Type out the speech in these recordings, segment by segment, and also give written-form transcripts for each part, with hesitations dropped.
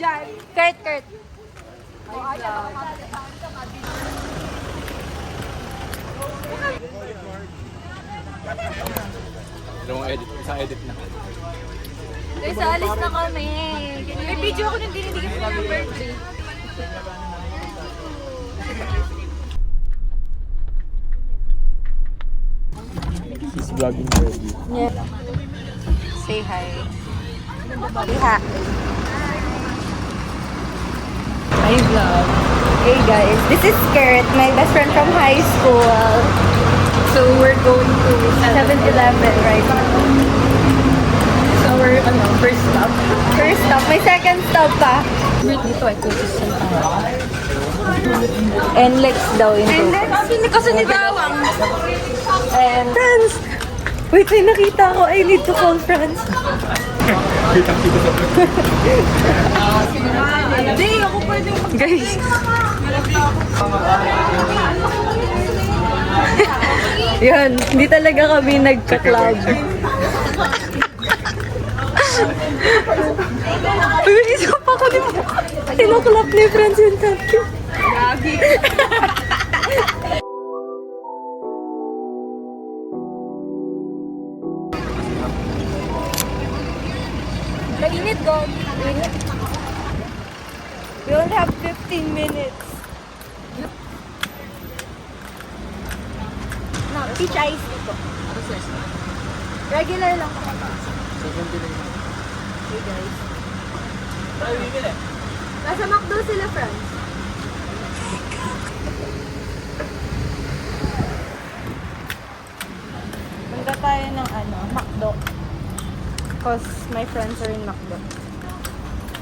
dyan. Kurt. Dalawang edit. Isang edit na. Guys, alis na kami. May video ako nung dinidikit ko ng birthday. He's vlogging already. Yeah. Say hi. Hi. Hi, vlog. Hey guys, this is Kurt, my best friend from high school. So we're going to 7-Eleven right now. So we're, first stop. First stop, may second stop pa. Dito ay cookies and NLEX daw yun. Hindi kasi ni Dawang. And Franz! Wait, may nakita ko. I need to call Franz. Kitang-kita sa vlog. Hindi, ako pwedeng Guys. Yan, hindi talaga kami nagka-club. Uy, isa pa ko din mo. Tinuklap ni Franz yung tabi. Lagi. Mainit, God. Mainit. We only have 15 minutes. No, peach ice ito. Regular lang. Hey guys. Nasa McDo sila, friends. Punta tayo ng McDo. Cause my friends are in McDo.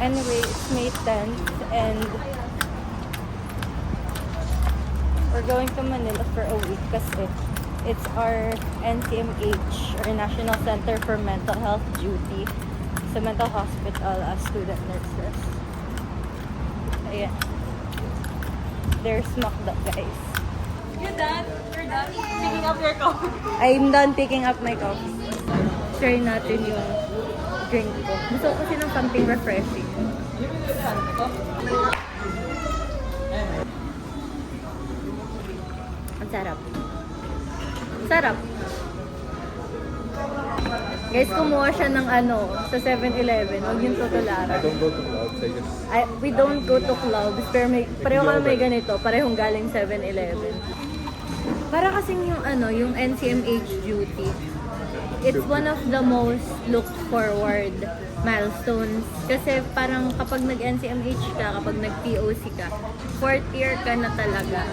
Anyway, it's May 10th and we're going to Manila for a week kasi it's our NCMH or National Center for Mental Health duty sa mental hospital as student nurses. Ayan. There's McDo, guys. You done? You're done? Picking up your coffee. I'm done picking up my coffee. Try natin yung drink ko. Gusto ko kasi ng something refreshing. Ang sarap. Sarap. Guys, kumuha siya ng sa 7-Eleven. Huwag yung tutularan. I don't go to clouds. We don't go to clubs, pero pareho kami may ganito. Parehong galing 7-Eleven. Para kasing yung NCMH duty. It's one of the most looked forward milestones. Kasi parang kapag nag-NCMH ka, kapag nag-POC ka, 4th year ka na talaga.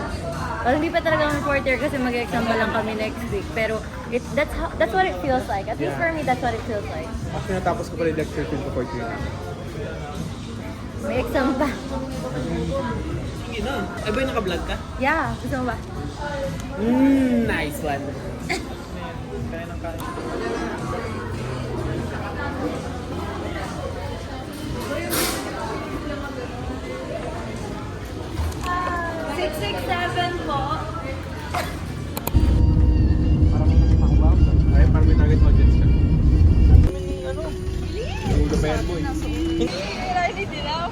Well, hindi pa talaga kami 4th year kasi mag-exam pa lang kami next week. Pero that's what it feels like. At least for me, that's what it feels like. Actually, natapos ko pala yung lecture film ko 4th year na. May exam pa. Sige na. Ay ba yung naka-vlog ka? Yeah, gusto mo ba? Nice one. Kaya ng kain. Ay, parang may target audience ka. Yung gabayan mo eh. Hindi dilaw.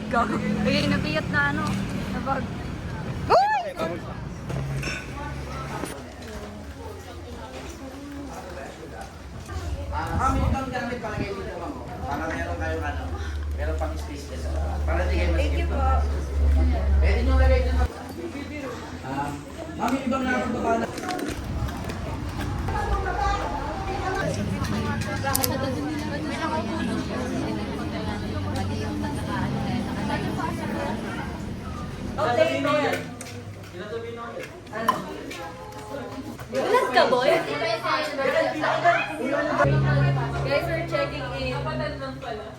Gago. Ay, napiyat na na bag. Ma'am, yung bang gamit palagay dito ma'am? Para meron kayong meron pang space dyan sa para di kayo masikip. Thank you po. Pwede nyo lagay dyan. Ma'am, yung ibang nakapagpapa na. Ulat ka, boy? Guys, we're checking in. Kapatid lang pala.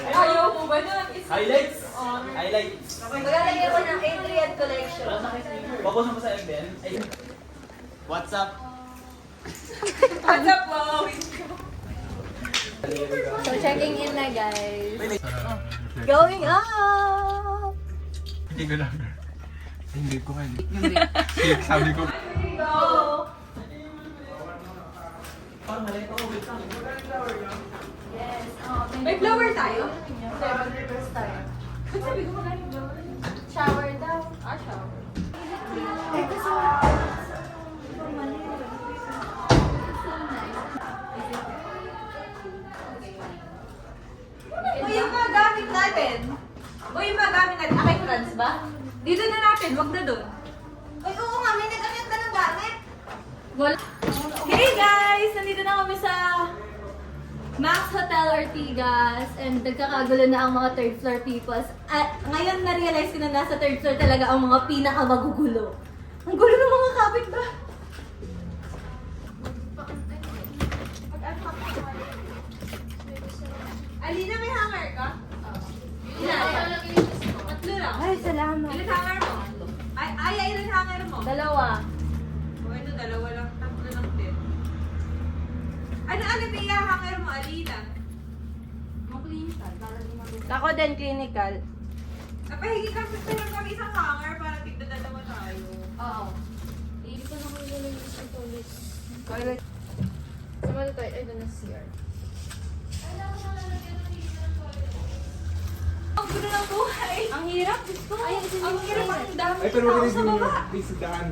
Ayaw mo ba na? Highlights? Highlights. Maglalagay ko ng Adrian collection. Papost mo sa FBN. What's up? What's up, wow? So, checking in na, guys. Going up! Hindi ko lang. Hindi ko nga. Sabi ko. Go! Yes. May blower tayo? First time. Sabi ko magaling blower. Shower daw. Ah, shower. Eh, kasi O yung mga gamit natin. O yung mga gamit natin. Akay trans ba? Dito na natin, wag na doon. Ay, oo nga, may nagamit ka ng gamit. Wala. Hey guys! Nandito na kami sa Max Hotel Ortigas and nagkakagulo na ang mga third floor peoples. At ngayon na-realize ko na nasa third floor talaga ang mga pinakamagugulo. Ang gulo ng mga kapit ba? Alina, may hanger ka? Ilan? Tatlo lang. Ay, salamat. Ilan hanger mo? Ay, ilan hanger mo? Dalawa. O ito, dalawa lang. Tatlo lang din. Ano ba yung hanger mo, Alina? Ako din clinical. Pahingi kami kami isang hanger para tigda dalawa tayo. Oo. Hindi ko na kami sa toilet. Toilet. Sama na tayo. Ay, doon na CR. Ang gulo ng buhay! Ang hirap, Diyos ko. Ang hirap ang dami Ay, pero tao wala sa baba. yung daan.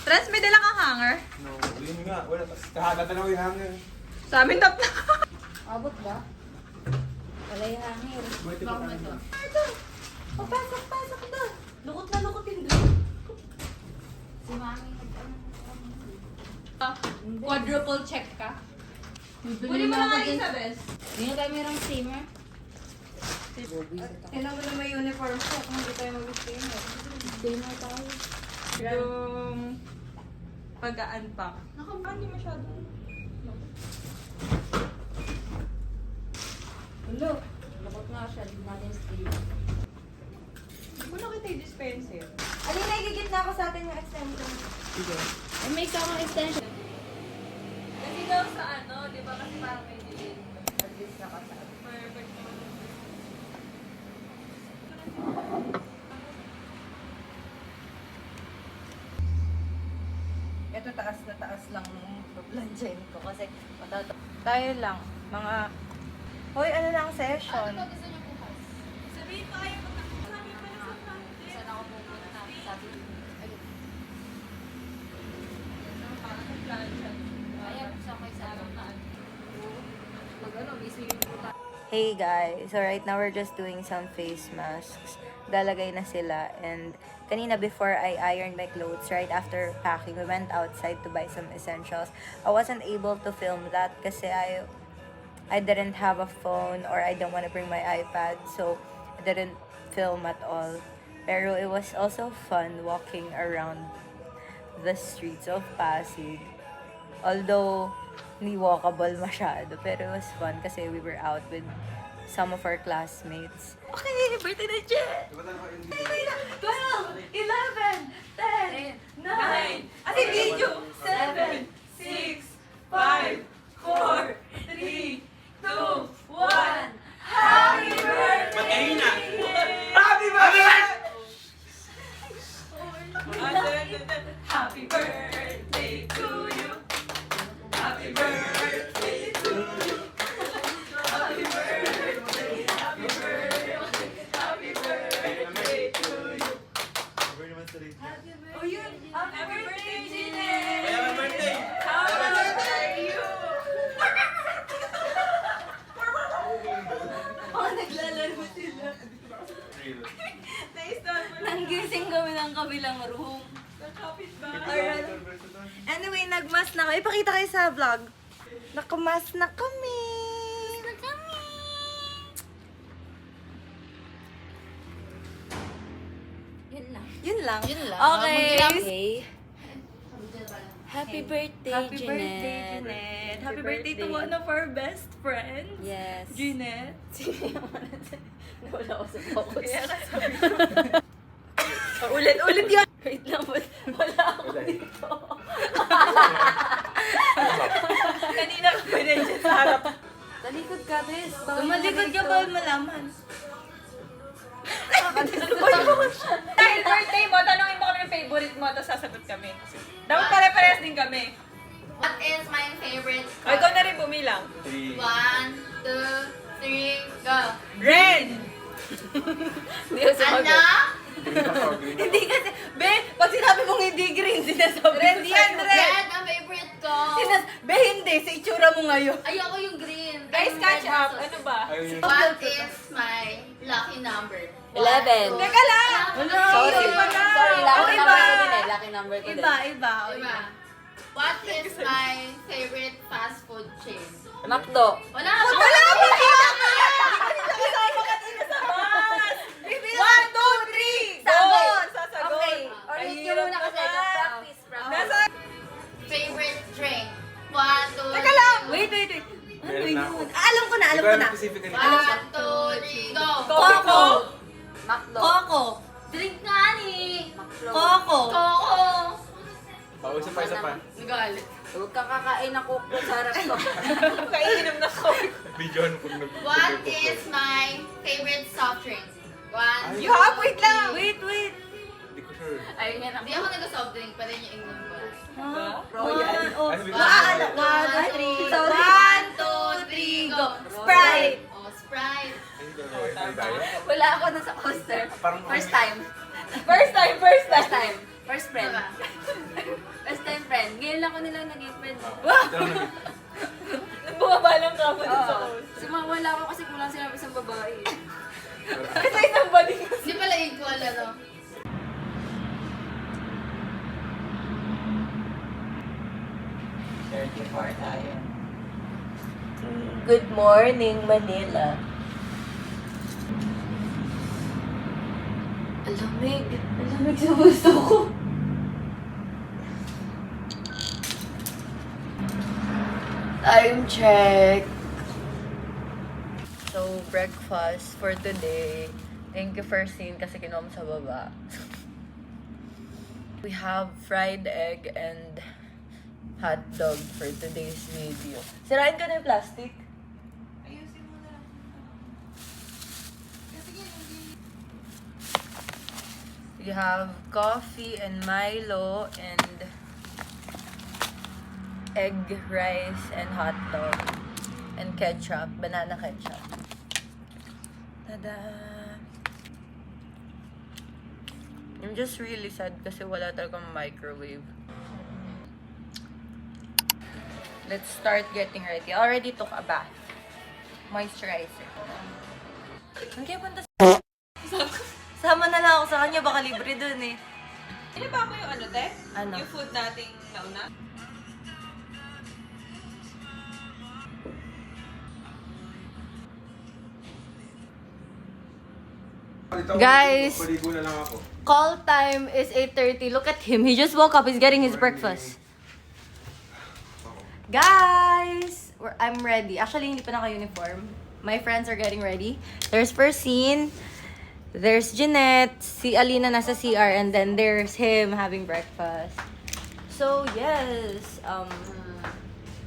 Trans, may dala kang hanger? No, yun nga. Wala. Kahagatan ako yung hanger. Sa amin tatlo. Abot ba? Wala yung hangin. Buti pa tayo. Ito. Pasok doon. Lukot na lukotin doon. Si Mami Quadruple check ka? Huli mo na nga Isabel. Hindi na tayo mayroong steamer. Kailangan mo na may uniform ko kung hindi tayo mag-steamer. Steamer tayo. Yung pag-unpack. Hindi masyado. Ulo. Lakot nga siya. Hindi natin steamer. Hindi ko nakita yung dispenser. Alina, igigit na ako sa atin yung extension. Ay, may isang extension. Kasi daw sa ano, di ba kasi parang may delay. At least nakasabi. Perfect. Ito taas lang nung bablansyahin ko kasi matato. Tayo lang, mga... Hoy, ano na ang session? Sabihin pa kayo pag sabi pa na sa front. Saan ako pupunta? Sabi, ay, Parang sa plancha. ayaw sa may sarap na. Pag ano, busy yung puta. Hey guys, so right now we're just doing some face masks. Lalagay na sila and kanina before I ironed my clothes, right after packing, we went outside to buy some essentials. I wasn't able to film that kasi I didn't have a phone or I don't want to bring my iPad, so I didn't film at all. Pero it was also fun walking around the streets of Pasig. Although, hindi walkable masyado, pero it was fun kasi we were out with some of our classmates. Okay, birthday na Jet! 12, 11, 10, 9, Ate, video! 7, 6, 5, 4, 3, 2, 1. Happy birthday! Happy birthday! Happy birthday to you. Happy birthday to you. Happy birthday, happy birthday, happy birthday to you. Oh, yun. Happy birthday, Jeanette! Happy birthday! How old are you? Oh, naglalaro sila. Naistan mo na. Nanggising kami ng kabilang room. Nakapit ba? Alright. Anyway, nagmas na kayo. Ipakita kayo sa vlog. Nakamas na kami. Yun lang. Yun lang. Yun lang. Okay. Okay. Happy birthday, Happy Jeanette. birthday, Jeanette. Happy birthday to one of our best friends. Yes. Jeanette. Wala ako sa focus. Kaya ka sabi ko. Ulit yan. Wait lang, wala ako dito. Kanina ka pa na dyan sa harap. Talikod ka, Bes. Tumalikod ka ba malaman? Dahil birthday mo, tanongin mo kami yung favorite mo, tapos sasagot kami. Dapat pare-parehas din kami. What is my favorite Ay, ikaw na rin bumilang. 3. 1, 2, 3, go! Red! Hindi ko sumagot. Ano? Green ako, green ako. Hindi kasi, be, pag sinabi mong hindi green, sinasabi Red ko yan, sa'yo. Red ang favorite ko. Be, hindi, sa itsura mo ngayon. Ayoko yung green. Guys, catch up. Ano ba? Ayun yun. What is my lucky number? 11. Teka lang! Sorry. Iba na. Sorry, lucky Okay number ba? ko din eh. Lucky number ko din. Iba. Diba? What is my favorite fast food chain? Makdo. Wala ka ba? Wala ba? Kasama ka din sa bus! 1, 2, 3! Sagot! Sasagot! Okay. Ulit Ay, nyo muna kasi. hirap naman. Practice. Nasa... Favorite drink? 1, 2, Teka lang! Wait. Ano Meron yun? na ako. Alam ko na. Ikaw na specifically. 1, 2, 3, go! Coco. Makdo. Coco. Drink nga ni. Coco. Coco. Isa pa. Nagalit. Huwag kang kakain na coco sa harap ko. Kainom na ko. Video ano pag nag... What is my favorite soft drink? 1, You have, wait lang! Wait. Hindi ko sure. Ayun yan. Hindi ako nag-soft drink, pa rin yung inom ko. Royal. Ano ba? One, One, three. two, So, 1, 2, 3, go! Sprite. Oh, Sprite. Ay, hindi ko sure. May tayo? Wala ako na sa coaster. Parang First time. First time. First time. First friend. First time friend. Ngayon lang ako nilang naging friend. Ito lang nag- Nang bumabalang ka mo dun sa Oo. host. Sumawala ako kasi kulang sila ng isang babae. Kasi isang body ko. Hindi pala equal, ano? Good morning, Manila. Alamig. Alamig sa gusto ko. Time check. So, breakfast for today. Thank you for seeing kasi kinuha mo sa baba. We have fried egg and hot dog for today's video. Sirain ko na yung plastic. Ayusin mo na. You have coffee and Milo and egg rice and hot dog and ketchup, banana ketchup. Tada! I'm just really sad kasi wala talagang microwave. Let's start getting ready. I already took a bath. Moisturizer. Ang kaya punta sa... Sama na lang ako sa kanya, baka libre dun eh. Ano ba mo yung ano, te? Ano? Yung food nating nauna? Guys. Paligo na lang ako. Call time is 8:30. Look at him. He just woke up. He's getting his breakfast. Guys! I'm ready. Actually, hindi pa naka-uniform. My friends are getting ready. There's Persine. There's Jeanette. Si Alina nasa CR. And then there's him having breakfast. So, yes.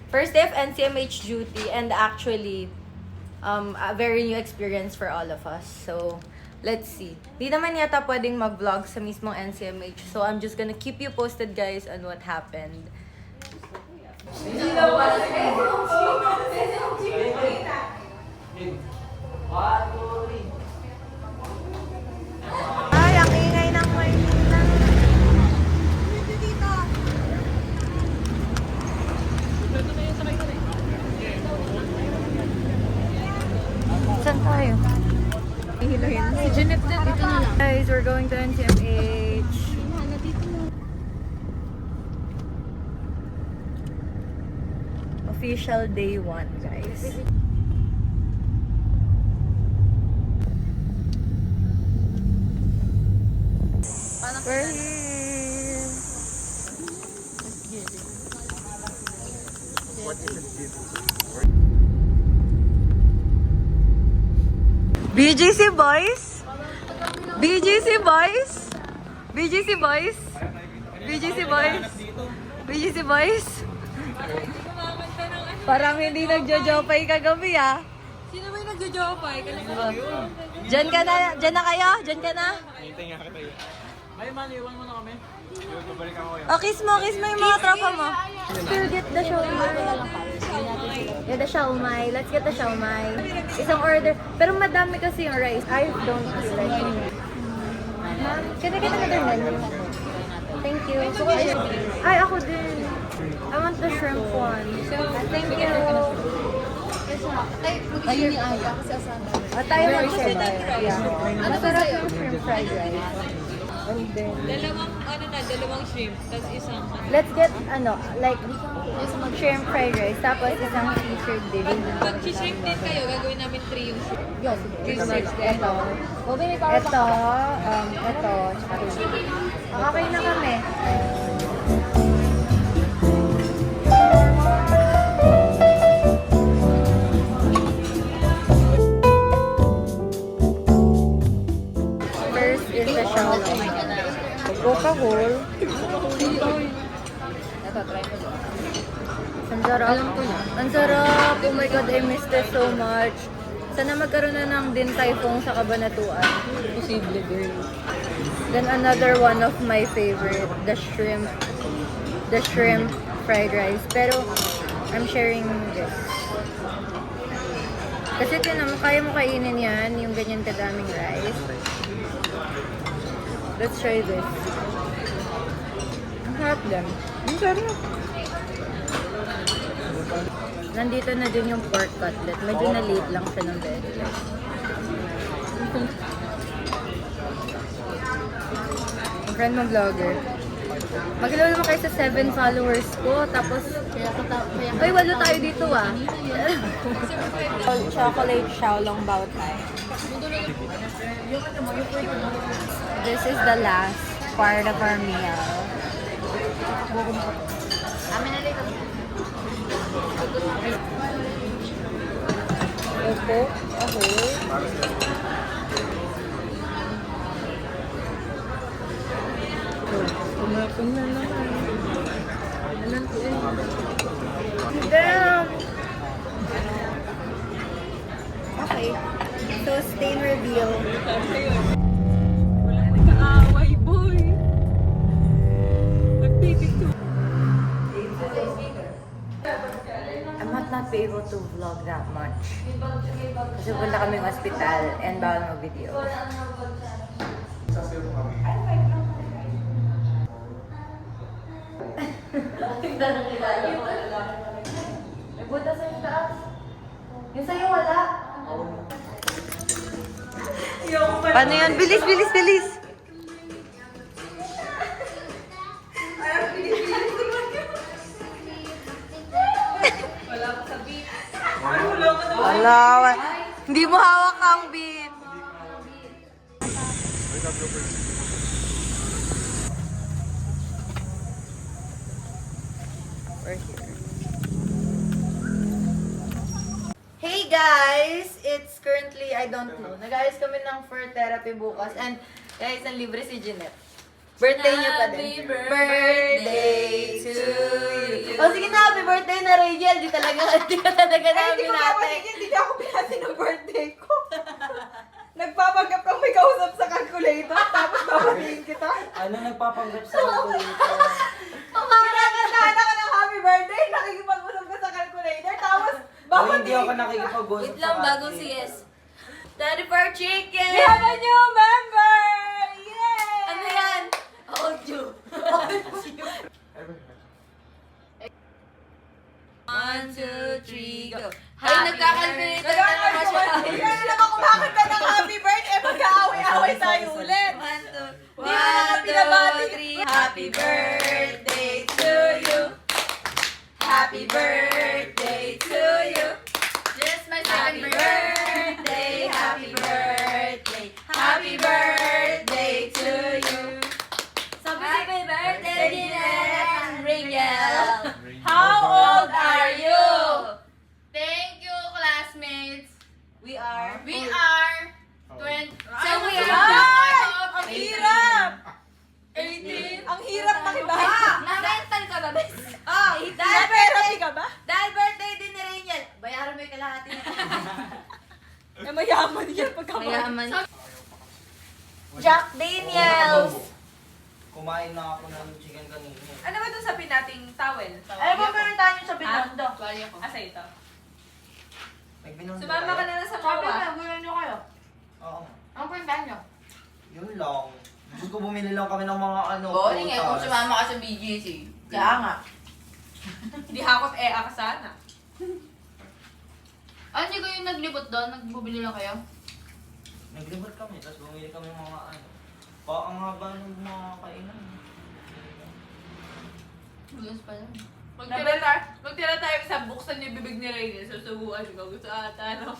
First day of NCMH duty. And actually, a very new experience for all of us. So, let's see. Di naman yata pwedeng mag-vlog sa mismong NCMH. So, I'm just gonna keep you posted, guys, on what happened. Ay, ang ingay ng Maynila. Saan tayo? Si Jeanette din. Dito na lang. Guys, we're going to NCMH. Official day 1, guys. We're here. What is it? BGC boys? BGC boys? BGC boys? BGC boys? BGC boys? Parang hindi nagjo-jopay kagabi ah. Sino ba yung nagjo-jopay? Diyan ka na kayo? Diyan ka na? Hintay nga kita yun. Ay, man, iwan mo na kami. Oh, kiss mo yung mga tropa mo. Still get the siomai. Yeah, the siomai. Let's get the siomai. Isang order. Pero madami kasi yung rice. I don't feel like it. Ma'am, can I get another menu? Thank you. Ay, ako din. I want the shrimp one. Thank you. Ayun ni Aya kasi asama. Tayo mag-share tayo. Yeah. Masarap yung shrimp fried rice. And then, Dalawang shrimp, tapos isang let's get, like, shrimp fried rice, tapos isang featured din. Pag shrimp din kayo, gagawin namin 3 yung shrimp. Yun. Ito. Ito. Okay na kami. First is the shawarma. Coca-Cola. Ito, try mo dito. Ang sarap. Ang sarap. Oh my God, I missed it so much. Sana magkaroon na ng Din Tai Fung sa Cabanatuan. Posible, girl. Then another one of my favorite, the shrimp fried rice. Pero I'm sharing this. Kasi naman, kaya mo kainin yan, yung ganyan kadaming rice. Let's try this. Ang sarap din. Ang sarap. Nandito na din yung pork cutlet. Medyo na-late lang siya ng very late. Ang friend mo vlogger. Mag-ilaw naman kayo sa 7 followers ko. Tapos, ay, walo tayo dito ah. Chocolate Xiaolong Bao Thai. This is the last part of our meal. Amin na dito. Ito, ako. Kumapon na naman. Damn! Okay. So, stain reveal. Wala nag-aaway, boy. Nagpipicture. I might not be able to vlog that much. Kasi punta kaming hospital and bawal mag-video. May butas sa taas. Yung sa'yo wala. Paano yan? Bilis, bilis, bilis! Wala. Hindi mo hawak ang beat. We're here. Hey guys! It's currently, I don't know. Nag-ayos kami ng fur therapy bukas. And guys, ang libre si Jeanette. Birthday niyo pa din. Happy birthday to you. O sige na, happy birthday na Rachel. Di ka talaga namin natin. Hindi ako pinati ng birthday ko. Nagpapanggap kang may kausap sa calculator, tapos babatiin kita. Ano nagpapanggap sa calculator? Kinakatahan ako ng happy birthday, nakikipag-usap ka sa calculator, tapos Hindi ako babatiin. nakikipag-usap Wait lang, bagong CS. Daddy for chicken! We have a new member! Yay! Ano yan? Audio. One, two, three, go. Ay, nagkakalculator na naman siya. Kaya naman kung bakit ka ng happy birthday, magka-away-away tayo ulit. One, two, Di mo na pinabati. three. Happy birthday to you. Happy birthday to you. Just my happy birthday, happy birthday, happy birthday to you. Happy birthday, Jeanette and Rachel. How old are you? Thank you, classmates. We are 20. So we Ay! are Ang hirap! 18. Ang hirap makibaha! Na-mental ka ba, bes? Ah, dahil therapy ka ba? Dahil birthday din ni Rachel, bayaran mo yung kalahati niya. Eh, mayaman yan pagka Mayaman. Jack Daniels! Kumain na ako ng chicken kanina. Ano ba ito sa pinating towel? Ano ba meron tayo sa Binondo? Tuwalya ko. Asa ito? Nagbinondo Sumama ka na lang sa Sabi mawa. na, gulan nyo kayo. Oo. Ano po yung nyo? Yun lang. Gusto ko bumili lang kami ng mga ano. Boring eh kung prutas. sumama ka sa BGC. Kaya nga. Hindi hakot ka sana. Hindi kayo naglibot doon? Nagbubili lang kayo? Naglibot kami, tapos bumili kami ng mga ano. Ang haba ng mga kainan. Bigas pa lang. Magtira tayo sa buksan yung bibig ni Rainy. Susubuan ko. Gusto ata, ano?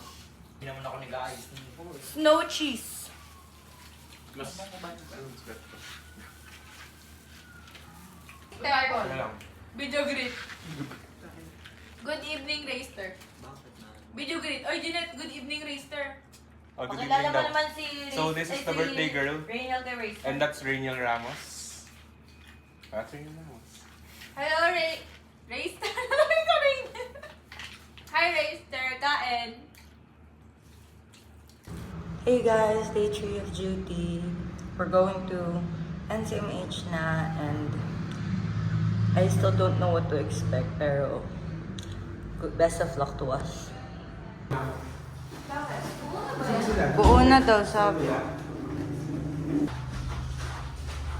Hindi naman ako nag-aayos ng boss. No cheese. Mas, ano, sweat ko. Tayo. Ano lang. Video greet. Good evening, Rayster. Bakit na? Video greet. Oy, Jeanette, good evening, Rayster. Oh, good Pakilala evening mo daw. naman si... So, this is the birthday girl. Rainiel de Reyes. And that's Rainiel Ramos. That's Rainiel Ramos. Hello, Rayster. Sabi ko, Rainiel. Hi, Rayster. Kain. Hey guys, day 3 of duty. We're going to NCMH na and I still don't know what to expect pero best of luck to us. Buo na daw, sabi.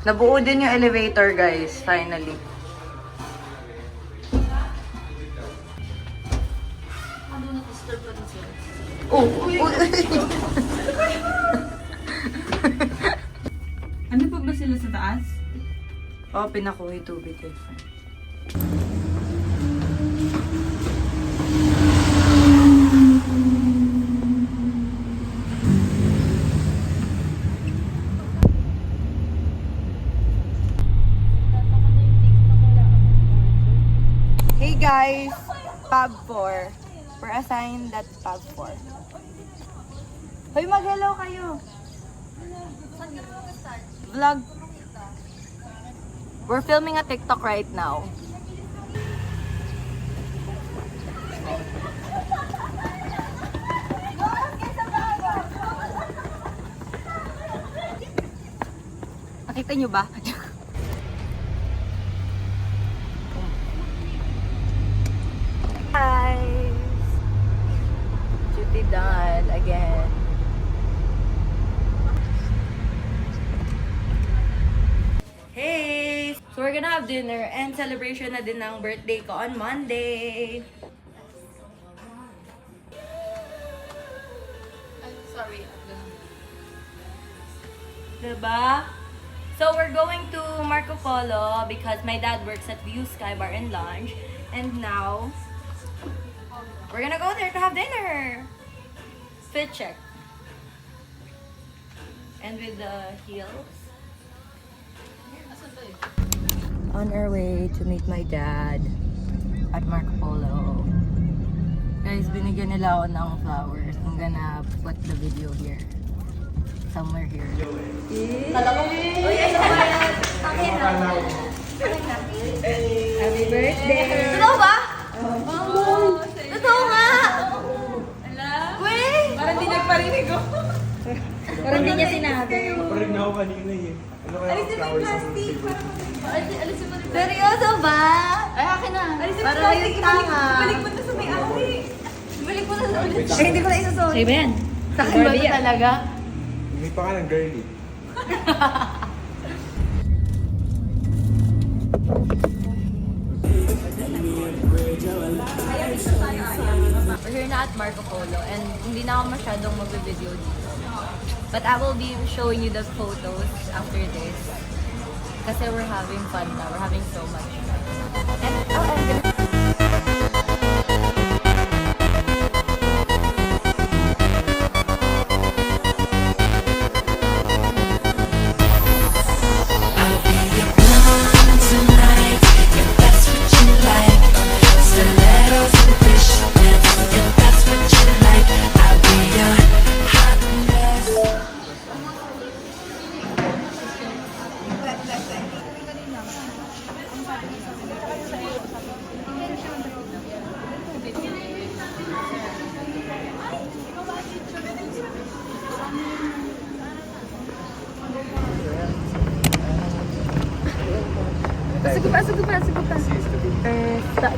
Nabuo din yung elevator guys, finally. Oh! Ano pa ba sila sa taas? Oh, pinakuha yung tubig ko. Hey guys! Pub 4. We're assigned that Pub 4. Hoy, mag-hello kayo! Vlog. We're filming a TikTok right now. Nakita nyo ba? Guys! Duty done again. Hey! So we're gonna have dinner and celebration na din ng birthday ko on Monday. Sorry. Diba? So we're going to Marco Polo because my dad works at View Sky Bar and Lounge. And now, we're gonna go there to have dinner. Fit check. And with the heels. On our way to meet my dad at Marco Polo. Guys, binigyan nila ako ng flowers. I'm gonna put the video here. Somewhere here. Happy birthday! Totoo ba? Oh, Totoo nga! Ala. Wait! Parang di nagparinig ko. Parang hindi niya sinabi. Parang na ako kanina eh. Ano kaya Alisin mo yung plastic. Alisin mo yung plastic. Seryoso ba? Ay, akin na. Alisin mo Para yung plastic. kayong tanga. Balik mo na sa may ari. Balik mo na sa may Eh, hindi ko na isusunod. Sa'yo ba yan? Sa akin ba ito talaga? May pa ka ng girly. We're here na at Marco Polo and hindi na ako masyadong mag-video dito. But I will be showing you the photos after this. Kasi we're having fun na. We're having so much fun. And, I'm gonna...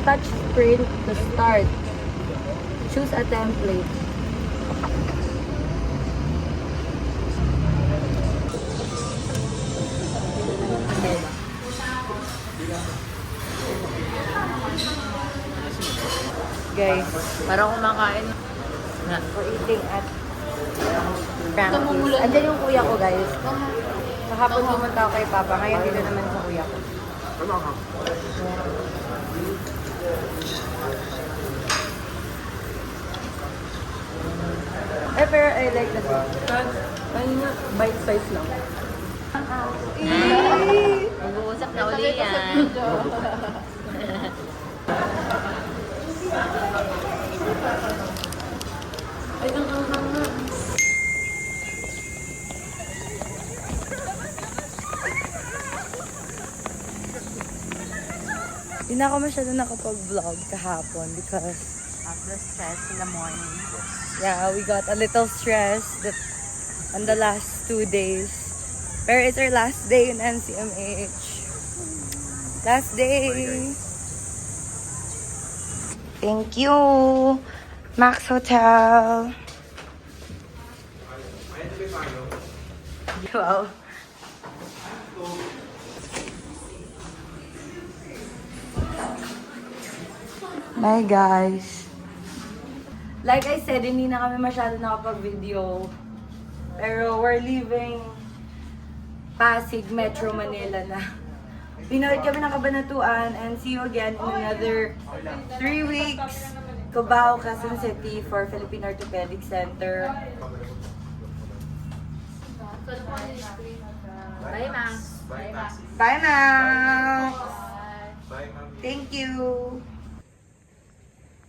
touch print to start. Choose a template. Guys, Parang kumakain. we're eating at Frankie's. Andyan yung kuya ko, guys. Kahapon pumunta ako kay Papa. Ngayon dito naman sa kuya ko. Eh, pero I like the food. Ano nga, bite size lang. Mag-uusap na uli yan. Ay, ang nga. Hindi na ako masyado nakapag-vlog kahapon because After stress in the morning. yeah, we got a little stressed on the last 2 days. Pero it's our last day in NCMH. Last day. Thank you, Max Hotel. Wow. Bye, guys. Like I said, hindi na kami masyado nakapag-video. Pero we're leaving Pasig, Metro Manila na. Pinood kami ng Kabanatuan and see you again in another 3 weeks. Cubao, Quezon City for Philippine Orthopedic Center. Bye, Max. Bye, Max! Thank you!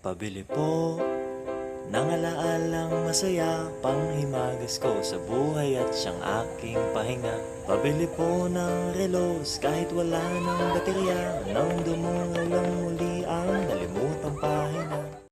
Pabili po ng alaalang masaya, panghimagas ko sa buhay at siyang aking pahinga. Pabili po ng relos kahit wala ng baterya, nang dumulog